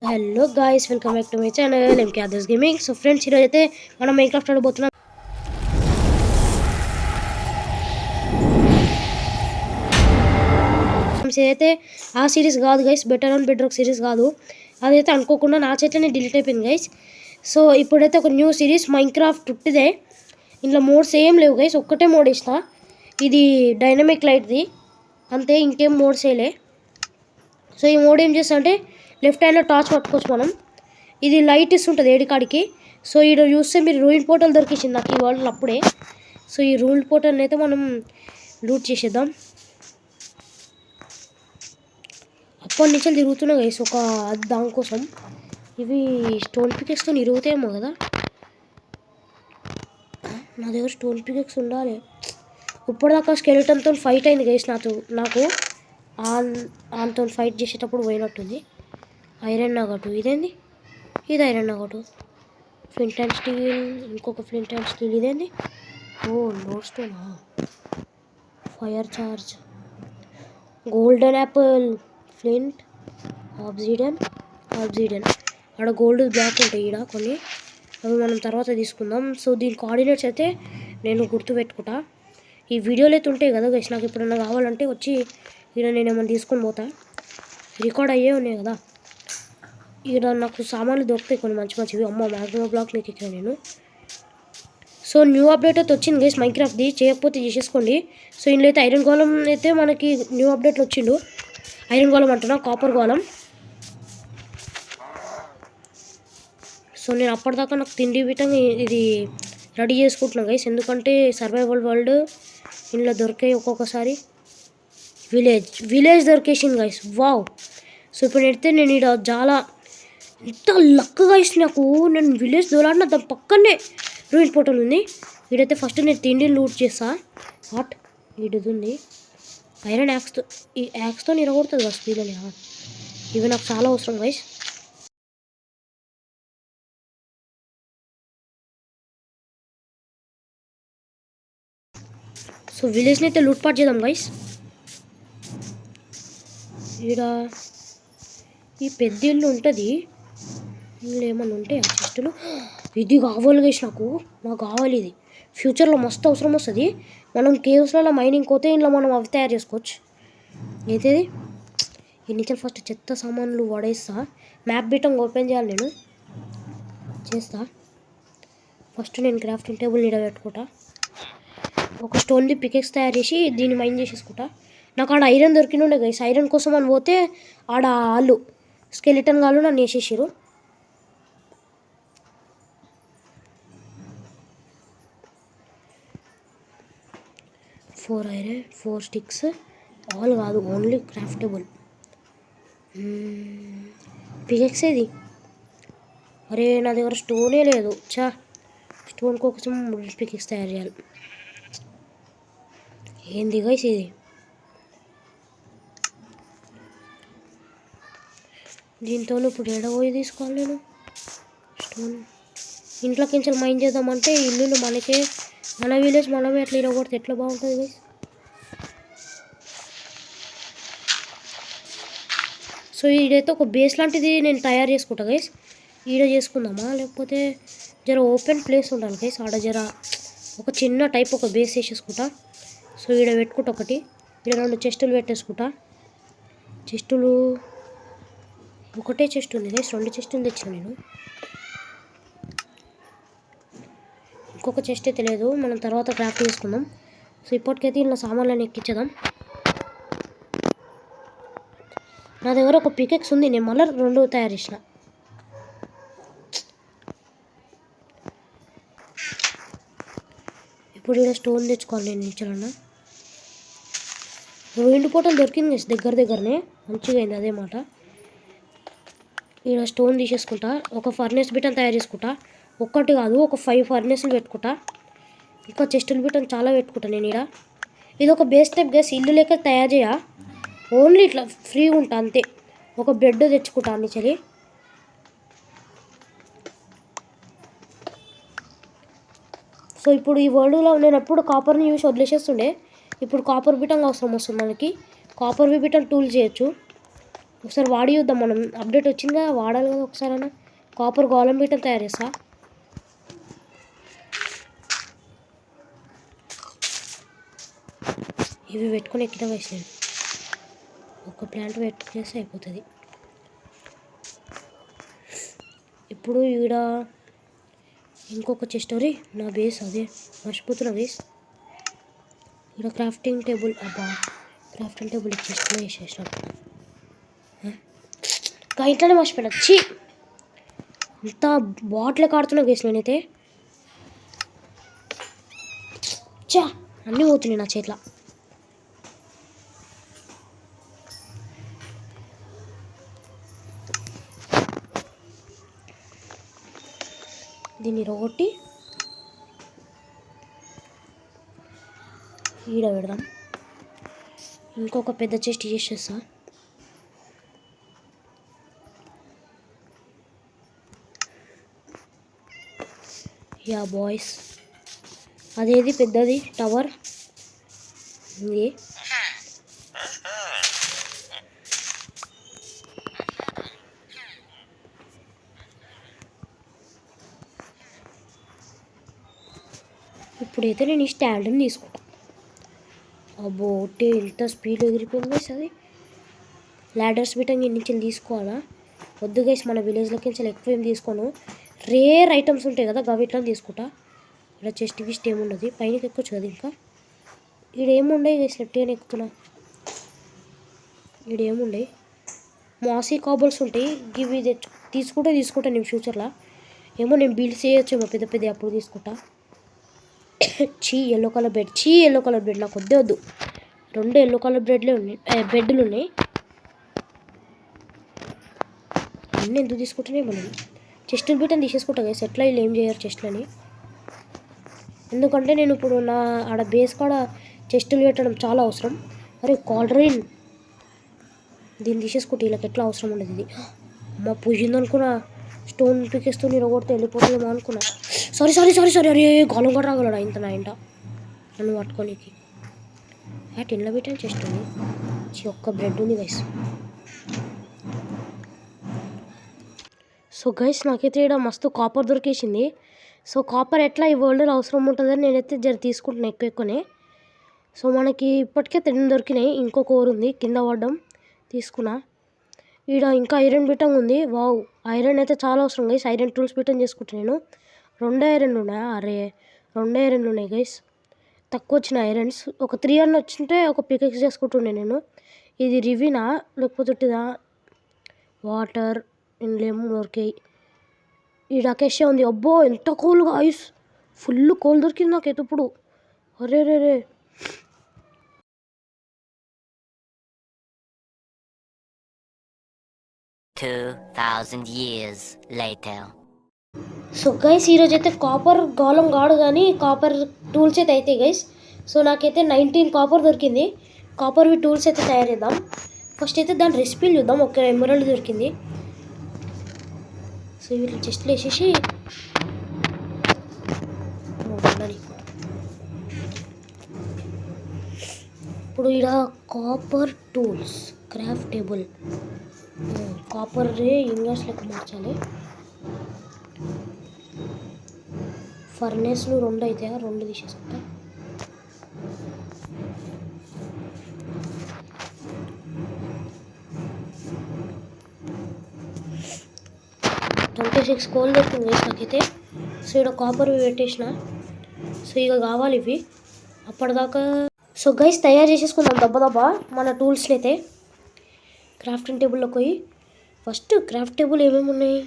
Hello guys, welcome back to my channel MK others gaming. So friends, ఈరోజు అయితే మనం Minecraft ఆడబోతున్నాం. అయితే ఆ సిరీస్ కాదు guys, better on bedrock series కాదు. అదైతే అనుకోకుండా నా చేతిలోనే డిలీట్ అయిపోయింది గైస్. సో ఇప్పుడైతే ఒక న్యూ సిరీస్ మైన్క్రాఫ్ట్ ఉట్టిదే. ఇందులో మోడ్స్ ఏం లేవు గైస్, ఒక్కటే మోడ్ ఇస్తా. ఇది డైనమిక్ లైట్ది అంతే, ఇంకేం మోడ్స్ వేయలే. సో ఈ మోడ్ ఏం చేస్తా అంటే, లెఫ్ట్ హ్యాండ్లో టార్చ్ పట్టుకోవచ్చు మనం. ఇది లైట్ ఇస్తుంటుంది ఏడికాడికి. సో ఈడ చూస్తే మీరు రూయిన్ పోర్టల్ దొరికింది నాకు ఈ వరల్డ్లో అప్పుడే. సో ఈ రూయిన్ పోర్టల్ని అయితే మనం లూట్ చేసేద్దాం. అప్పటి నుంచి తిరుగుతున్నా గైస్ ఒక దానికోసం. ఇవి స్టోన్ పికెక్స్తో ఇరుగుతాయేమో కదా. నా దగ్గర స్టోన్ పికెక్స్ ఉండాలి. ఇప్పటిదాకా స్కెలిటన్తో ఫైట్ అయింది గైస్ నాకు ఆన్తో ఫైట్ చేసేటప్పుడు పోయినట్టుంది. ఐరన్ నగటు ఇదేంది, ఇది iron nugget. Flint and steel, ఇంకొక ఫ్లింట్ అండ్ స్టీల్. ఇదేంది, ఓ లోడ్ స్టోనా. Fire charge, golden apple, flint, obsidian. ఆడ గోల్డ్ బ్లాక్ ఉంటాయి ఈడ కొన్ని, అవి మనం తర్వాత తీసుకుందాం. సో దీని కోఆర్డినేట్స్ అయితే నేను గుర్తుపెట్టుకుంటా. ఈ వీడియోలు అయితే ఉంటాయి కదా గైస్, నాకు ఎప్పుడన్నా కావాలంటే వచ్చి ఈడ నేను ఏమైనా తీసుకొని పోతా. రికార్డ్ అయ్యే ఉన్నాయి కదా. ఇక్కడ నాకు సామాన్లు దొరుకుతాయి కొన్ని మంచివి. అమ్మ మ్యాగ్మా బ్లాక్ నీకు ఇక్కడ నేను. సో న్యూ అప్డేట్ అయితే వచ్చింది గైస్ మైన్క్రాఫ్ట్ది, చేయకపోతే చేసేసుకోండి. సో ఇందులో అయితే ఐరన్ గోళం అయితే మనకి న్యూ అప్డేట్లో వచ్చిండు. ఐరన్ గోళం అంటున్నా, కాపర్ గోళం. సో నేను అప్పటిదాకా నాకు తిండి విటంగా ఇది రెడీ చేసుకుంటున్నాను గైస్, ఎందుకంటే సర్వైవల్ వరల్డ్ ఇందులో దొరికాయి ఒక్కొక్కసారి. విలేజ్ దొరికేసింది గైస్, వావ్. సో ఇప్పుడు నేను ఇక్కడ చాలా ఇంత లక్కగా ఇచ్చి నాకు నేను విలేజ్ దొలాడిన దాని పక్కనే రూయిన్ పోర్టల్ ఉంది. వీడైతే ఫస్ట్ నేను తిండిని లూట్ చేస్తా. హాట్ వీడిది ఉంది ఐరన్ యాక్స్తో. ఈ యాక్స్తో నిరగొడుతుంది కదా స్పీడ్ని. ఇవి నాకు చాలా అవసరం గైస్. సో విలేజ్ని అయితే లూట్ పాట్ చేద్దాం గైస్. ఈడ ఈ పెద్ద ఇల్లు ఉంటుంది, ఇందులో ఏమన్నా ఉంటాయి ఆ చెస్టులు. ఇది కావాలి గైస్, నాకు కావాలి ఇది. ఫ్యూచర్లో మస్తు అవసరం వస్తుంది. మనం కేవ్స్లలో మైనింగ్ పోతే ఇంట్లో మనం అవి తయారు చేసుకోవచ్చు. అయితే ఈ నుంచి ఫస్ట్ చెత్త సామాన్లు వాడేస్తా. మ్యాప్ బీటంగా ఓపెన్ చేయాలి నేను, చేస్తా. ఫస్ట్ నేను క్రాఫ్టింగ్ టేబుల్ నీడ పెట్టుకుంటా. ఒక స్టోన్ది పికెక్స్ తయారు చేసి దీన్ని మైన్ చేసేసుకుంటా. నాకు ఆడ ఐరన్ దొరికినుండే గైస్. ఐరన్ కోసం అని పోతే ఆడ వాళ్ళు స్కెలిటన్ వాళ్ళు నన్ను వేసేసారు. Four iron, 4 sticks. ఆల్ కాదు, ఓన్లీ క్రాఫ్టబుల్ పికెక్స్. ఏది, అరే నా దగ్గర స్టోనే లేదు. స్టోన్ కోసం పికెక్స్ తయారు చేయాలి. ఏంది గైస్ ఇది, దీంతో ఇప్పుడు ఎడబోయి తీసుకోవాలి నేను స్టోన్. ఇంట్లోకి నుంచి మైండ్ చేద్దామంటే ఇల్లు మనకే, మన విలేజ్ మనమే ఎట్లా ఇరగొడితే ఎట్లా బాగుంటుంది గైస్. సో ఈడైతే ఒక బేస్ లాంటిది నేను తయారు చేసుకుంటా గైస్. ఈడ చేసుకుందామా లేకపోతే జర ఓపెన్ ప్లేస్ ఉండాలి గైస్. ఆడ జర ఒక చిన్న టైప్ ఒక బేస్ వేసేసుకుంటా. సో ఈడ పెట్టుకుంటా ఒకటి, ఈడ 2 చెస్టులు పెట్టేసుకుంటా. చెస్టులు ఒకటే చెస్ట్ ఉంది గైస్, 2 చెస్టులు తెచ్చిన నేను. ఇంకొక చెస్ట్ అయితే లేదు, మనం తర్వాత క్రాఫ్ట్ చేసుకుందాం. సో ఇప్పటికైతే ఇలా సామాన్లను ఎక్కించేద్దాం. నా దగ్గర ఒక పికెక్స్ ఉంది, నేను మళ్ళీ 2 తయారు చేసిన. ఇప్పుడు ఇలా స్టోన్ తెచ్చుకోవాలి నేను నిచ్చలన్నా. రూయిన్ పోర్టల్ దొరికింది దగ్గరనే, మంచిగా అయింది అదే మాట. ఇలా స్టోన్ తీసేసుకుంటా, ఒక ఫర్నేస్ బిటన్ తయారు చేసుకుంటా. ఒక్కటి కాదు, ఒక 5 ఫర్నేస్లు పెట్టుకుంటా. ఇంకా చెస్టులు బిటన్ చాలా పెట్టుకుంటా నేను ఇక్కడ. ఇది ఒక బేస్ టైప్ గేస్, ఇల్లు లెక్క తయారు చేయ, ఓన్లీ ఇట్లా ఫ్రీగా ఉంటా అంతే. ఒక బెడ్ తెచ్చుకుంటా అన్ని చలి. సో ఇప్పుడు ఈ వరల్డ్లో నేను ఎప్పుడు కాపర్ని యూస్ వదిలేసేస్తుండే. ఇప్పుడు కాపర్ బిటన్ అవసరం వస్తుంది మనకి. కాపర్ బిటన్ టూల్ చేయొచ్చు. ఒకసారి వాడి చూద్దాం. మనం అప్డేట్ వచ్చిందిగా, వాడాలి కదా ఒకసారైనా. కాపర్ గోళం బీటం తయారు చేస్తా. ఇవి పెట్టుకొని ఎక్కిన వేసినాను. ఒక ప్లాంట్ పెట్టుకునేసి అయిపోతుంది. ఇప్పుడు ఈడ ఇంకొక చెస్టోరీ నా బేస్, అదే మర్చిపోతున్నా బేస్. ఇక్కడ క్రాఫ్టింగ్ టేబుల్, అబ్బా క్రాఫ్టింగ్ టేబుల్ చెస్ట్లో వేసేసినట్టు ఇంట్లోనే మర్చిపోయినా. వచ్చి ఇంత బాటిల్ కాడుతున్నా గేస్ నేనైతే. చా అన్నీ పోతున్నాయి నా చేతిలో. దీన్ని రోటి ఈడ పెడదాం. ఇంకొక పెద్ద చెస్ట్ చేసేస్తా. యా బాయ్స్, అదేది పెద్దది టవర్ ఇది. ఇప్పుడైతే నేను ఈ స్టాండ్ని తీసుకుంటా. అబ్బో ఇంత స్పీడ్ ఎగిరిపోయింది గైస్ అది. ల్యాడర్స్ బిటంగా నుంచి తీసుకోవాలా? వద్దు గైస్, మన విలేజ్లోకి నుంచి ఎక్కువ ఏం తీసుకోను. రేర్ ఐటమ్స్ ఉంటాయి కదా, అవి ఇట్లా తీసుకుంటా. ఇక్కడ చెస్ట్ గిస్ట్ ఏముండదు, పైనకి ఎక్కొచ్చు కదా. ఇంకా ఈడేముండే గైస్, లెఫ్ట్గానే ఎక్కుతున్నా. ఈడేముండే మాసీ కాబుల్స్ ఉంటాయి, ఇవి తీసుకుంటా నేను ఫ్యూచర్లో. ఏమో నేను బిల్డ్ చేయొచ్చేమో పెద్ద పెద్ద, అప్పుడు తీసుకుంటా. ఎల్లో కలర్ బెడ్ నాకు వద్దు. 2 ఎల్లో కలర్ బెడ్లు ఉన్నాయి. అన్నీ ఎందుకు తీసుకుంటానే మనం చెస్టులు బిట్టని తీసేసుకుంటా కదా. ఎట్లా వీళ్ళు ఏం చేయరు చెస్ట్లని. ఎందుకంటే నేను ఇప్పుడు నా ఆడ బేస్ కాడ చెస్టులు పెట్టడం చాలా అవసరం. అరే కాల్డ్రైన్, దీన్ని తీసేసుకుంటే వీళ్ళకి ఎట్లా అవసరం ఉండదు. ఇది అమ్మ పూజిందనుకున్నా, స్టోన్ పికేస్తూ నేను కొడితే వెళ్ళిపోతుందేమో అనుకున్నా. సారీ అరే గాలం కూడా రాగలడా ఇంత నా ఇంట నన్ను పట్టుకోనికి. ఇంట్లో పెట్టాను చెస్ట్ ఉంది. ఒక్క బ్రెడ్ ఉంది గైస్. సో గైస్ నాకైతే ఇక్కడ మస్తు కాపర్ దొరికేసింది. సో కాపర్ ఎట్లా ఈ వరల్డ్లో అవసరం ఉంటుందని నేనైతే తీసుకుంటున్నాను ఎక్కువనే. సో మనకి ఇప్పటికే 10 దొరికినాయి. ఇంకొక ఓర్ ఉంది కింద పడ్డం, తీసుకున్నా. ఈడ ఇంకా ఐరన్ బిటంగ్ ఉంది. వావ్, ఐరన్ అయితే చాలా అవసరం గైస్. ఐరన్ టూల్స్ బిటంగ్ చేసుకుంటాను నేను. 2 ఐరన్లు ఉన్నాయా? అరే 2 ఐరన్లు ఉన్నాయి గైస్. తక్కువ వచ్చిన ఐరన్స్ ఒక 3 అన్న వచ్చింటే ఒక పికెక్స్ చేసుకుంటుండే నేను. ఇది రివినా లేకపోతే ఉట్టిదా? వాటర్ ఇండ్లేమో దొరికాయి. ఈ డకేషే ఉంది. అబ్బో ఎంత కోల్గా ఐస్, ఫుల్ కోల్ దొరికింది నాకైతే ఇప్పుడు. అరే రే 2000 years later. సో గైస్ ఈరోజు అయితే కాపర్ గోళం కాడు కానీ కాపర్ టూల్స్ అయితే అవుతాయి గైస్. సో నాకైతే 19 కాపర్ దొరికింది. కాపర్వి టూల్స్ అయితే తయారు చేద్దాం. ఫస్ట్ అయితే దాని రెసిపీలు చూద్దాం. ఒక ఎమరల్డ్ దొరికింది. సో వీటిని చెస్ట్లో వేసేసి ఇప్పుడు ఇక్కడ copper tools craft table, copper ingots లెక్క మార్చాలి. ఫర్నేస్లు 2 అయితే 2 తీసేసుకుంటా. $26 కోల్ దొరికింది వేసి నాకైతే. సో ఇక్కడ కాపర్ పెట్టేసిన. సో ఇక కావాలి ఇవి అప్పటిదాకా. సో గైస్ తయారు చేసేసుకుందాం దబ్బ మన టూల్స్ని అయితే. క్రాఫ్టింగ్ టేబుల్లోకి పోయి ఫస్ట్ క్రాఫ్ట్ టేబుల్ ఏమేమి ఉన్నాయి?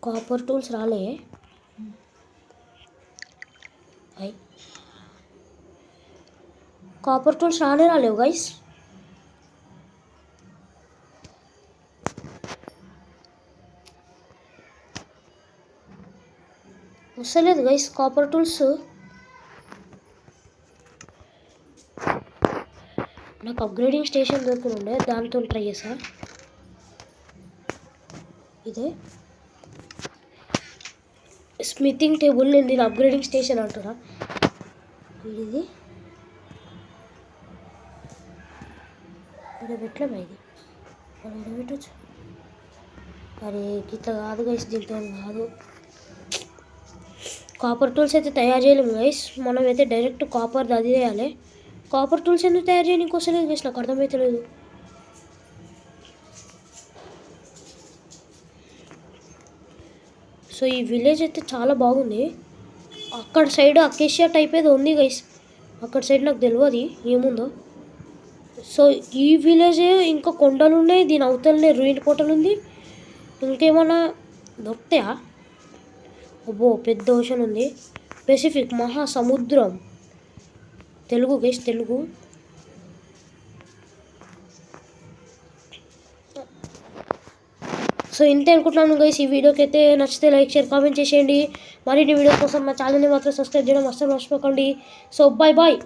కాపర్ టూల్స్ రాలే. కాపర్ టూల్స్ రాలేవు గైస్. వస్తలేదు గైస్ కాపర్ టూల్స్. నాకు అప్గ్రేడింగ్ స్టేషన్ దొరికిండే, దాంతో ట్రై చేసా. ఇదే స్మితింగ్ టేబుల్, నేను దీని అప్గ్రేడింగ్ స్టేషన్ అంటున్నా. ఇది ఇక్కడ పెట్టలేమా ఇది మనం ఇక్కడ పెట్టచ్చు. అరే ఇట్లా కాదు గైస్, దీంతో కాదు. కాపర్ టూల్స్ అయితే తయారు చేయలేము గైస్, మనం అయితే డైరెక్ట్ కాపర్ అది చేయాలి. కాపర్ టూల్స్ ఎందుకు తయారు చేయడానికి వస్తలేదు గైస్, నాకు అర్థమవుతలేదు. సో ఈ విలేజ్ అయితే చాలా బాగుంది. అక్కడ సైడ్ అకేషియా టైప్ ఏదో ఉంది గైస్, అక్కడ సైడ్ నాకు తెలియదు ఏముందో. సో ఈ విలేజే ఇంకా కొండలు ఉన్నాయి, దీని అవతలనే రూయిన్ పోర్టల్ ఉంది. ఇంకేమన్నా దొరుకుతాయా? అబ్బో పెద్ద ఓషన్ ఉంది, పెసిఫిక్ మహాసముద్రం. తెలుగు గైస్, తెలుగు. సో ఇంతే అనుకుంటున్నాను గైస్. ఈ వీడియోకి అయితే నచ్చితే లైక్ షేర్ కామెంట్ చేసేయండి. మరిన్ని వీడియోస్ కోసం మా ఛానల్ని మాత్రం సబ్స్క్రైబ్ చేయడం అస్సలు మర్చిపోకండి. So bye bye.